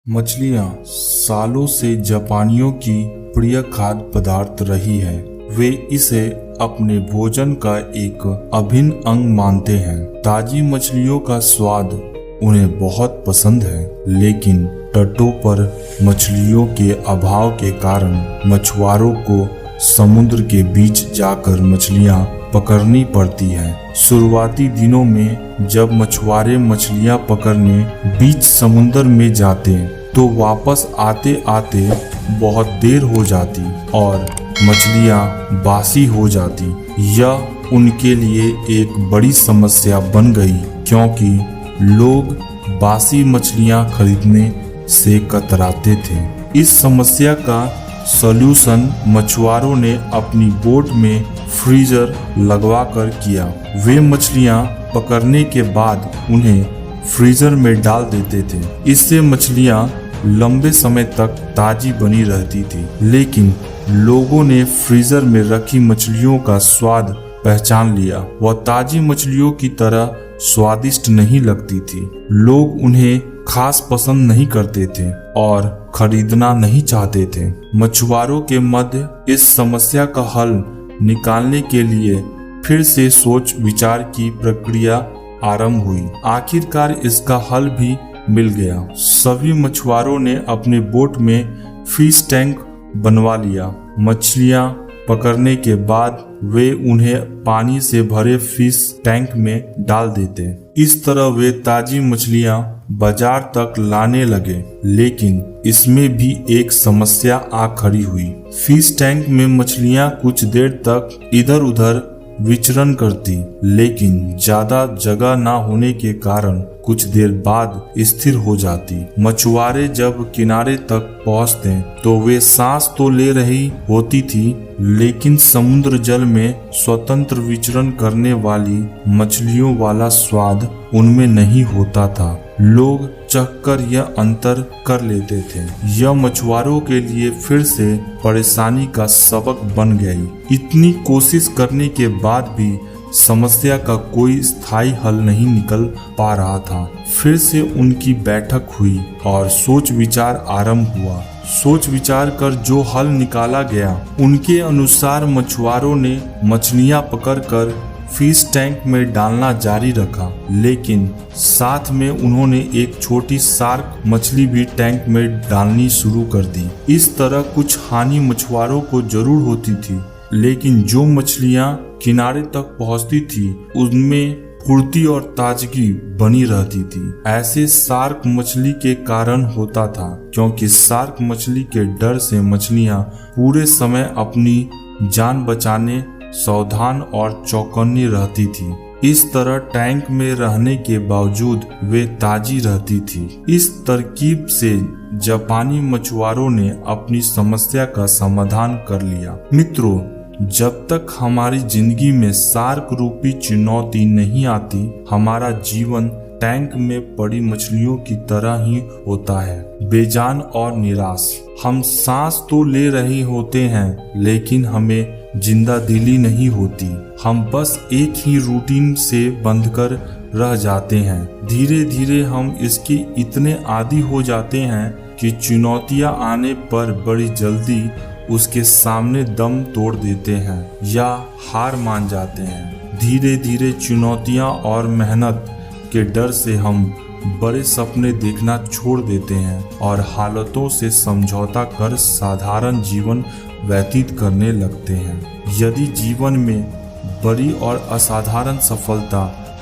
मछलियाँ सालों से जापानियों की प्रिय खाद्य पदार्थ रही है। वे इसे अपने भोजन का एक अभिन्न अंग मानते हैं। ताजी मछलियों का स्वाद उन्हें बहुत पसंद है, लेकिन तटों पर मछलियों के अभाव के कारण मछुआरों को समुद्र के बीच जाकर मछलियाँ पकड़नी पड़ती है। शुरुआती दिनों में जब मछुआरे मछलियाँ पकड़ने बीच समुद्र में जाते तो वापस आते आते बहुत देर हो जाती और मछलियाँ बासी हो जाती। यह उनके लिए एक बड़ी समस्या बन गई, क्योंकि लोग बासी मछलियाँ खरीदने से कतराते थे। इस समस्या का सॉल्यूशन मछुआरों ने अपनी बोट में फ्रीजर लगवाकर किया। वे मछलियां पकड़ने के बाद उन्हें फ्रीजर में डाल देते थे। इससे मछलियां लंबे समय तक ताजी बनी रहती थी। लेकिन लोगों ने फ्रीजर में रखी मछलियों का स्वाद पहचान लिया। वह ताजी मछलियों की तरह स्वादिष्ट नहीं लगती थी। लोग उन्हें खास पसंद नहीं करते थे और खरीदना नहीं चाहते थे। मछुआरों के मध्य इस समस्या का हल निकालने के लिए फिर से सोच विचार की प्रक्रिया आरंभ हुई। आखिरकार इसका हल भी मिल गया। सभी मछुआरों ने अपने बोट में फिश टैंक बनवा लिया। मछलियां पकड़ने के बाद वे उन्हें पानी से भरे फिश टैंक में डाल देते। इस तरह वे ताजी मछलियां बाजार तक लाने लगे। लेकिन इसमें भी एक समस्या आ खड़ी हुई। फिश टैंक में मछलियां कुछ देर तक इधर उधर विचरण करती, लेकिन ज्यादा जगह ना होने के कारण कुछ देर बाद स्थिर हो जाती। मछुआरे जब किनारे तक पहुंचते तो वे सांस तो ले रही होती थी, लेकिन समुद्र जल में स्वतंत्र विचरण करने वाली मछलियों वाला स्वाद उनमें नहीं होता था। लोग चखकर यह अंतर कर लेते थे। यह मछुआरों के लिए फिर से परेशानी का सबक बन गई। इतनी कोशिश करने के बाद भी समस्या का कोई स्थायी हल नहीं निकल पा रहा था। फिर से उनकी बैठक हुई और सोच विचार आरंभ हुआ। सोच विचार कर जो हल निकाला गया, उनके अनुसार मछुआरों ने मछलियां पकड़कर फिश टैंक में डालना जारी रखा, लेकिन साथ में उन्होंने एक छोटी शार्क मछली भी टैंक में डालनी शुरू कर दी। इस तरह कुछ हानि मछुआरों को जरूर होती थी, लेकिन जो मछलियां किनारे तक पहुंचती थी उनमें फुर्ती और ताजगी बनी रहती थी। ऐसे शार्क मछली के कारण होता था, क्योंकि शार्क मछली के डर से मछलियां पूरे समय अपनी जान बचाने सावधान और चौकन्नी रहती थी। इस तरह टैंक में रहने के बावजूद वे ताजी रहती थी। इस तरकीब से जापानी मछुआरों ने अपनी समस्या का समाधान कर लिया। मित्रों, जब तक हमारी जिंदगी में शार्क रूपी चुनौती नहीं आती, हमारा जीवन टैंक में पड़ी मछलियों की तरह ही होता है, बेजान और निराश। हम सांस तो ले रहे होते हैं, लेकिन हमें जिंदा दिली नहीं होती। हम बस एक ही रूटीन से बंधकर रह जाते हैं। धीरे धीरे हम इसके इतने आदी हो जाते हैं कि चुनौतियां आने पर बड़ी जल्दी उसके सामने दम तोड़ देते हैं या हार मान जाते हैं। धीरे धीरे चुनौतियां और मेहनत के डर से हम बड़े सपने देखना छोड़ देते हैं और हालातों से समझौता कर साधारण जीवन व्यतीत करने लगते हैं। यदि जीवन में बड़ी और असाधारण सफलता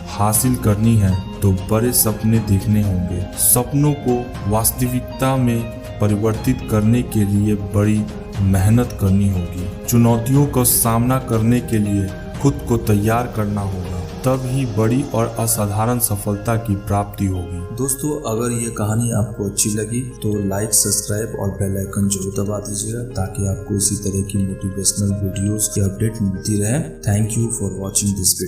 हासिल करनी है तो बड़े सपने देखने होंगे। सपनों को वास्तविकता में परिवर्तित करने के लिए बड़ी मेहनत करनी होगी। चुनौतियों का सामना करने के लिए खुद को तैयार करना होगा, तब ही बड़ी और असाधारण सफलता की प्राप्ति होगी। दोस्तों, अगर ये कहानी आपको अच्छी लगी तो लाइक, सब्सक्राइब और बेल आइकन जरूर दबा दीजिएगा, ताकि आपको इसी तरह की मोटिवेशनल वीडियोस की अपडेट मिलती रहे। Thank you for watching this video.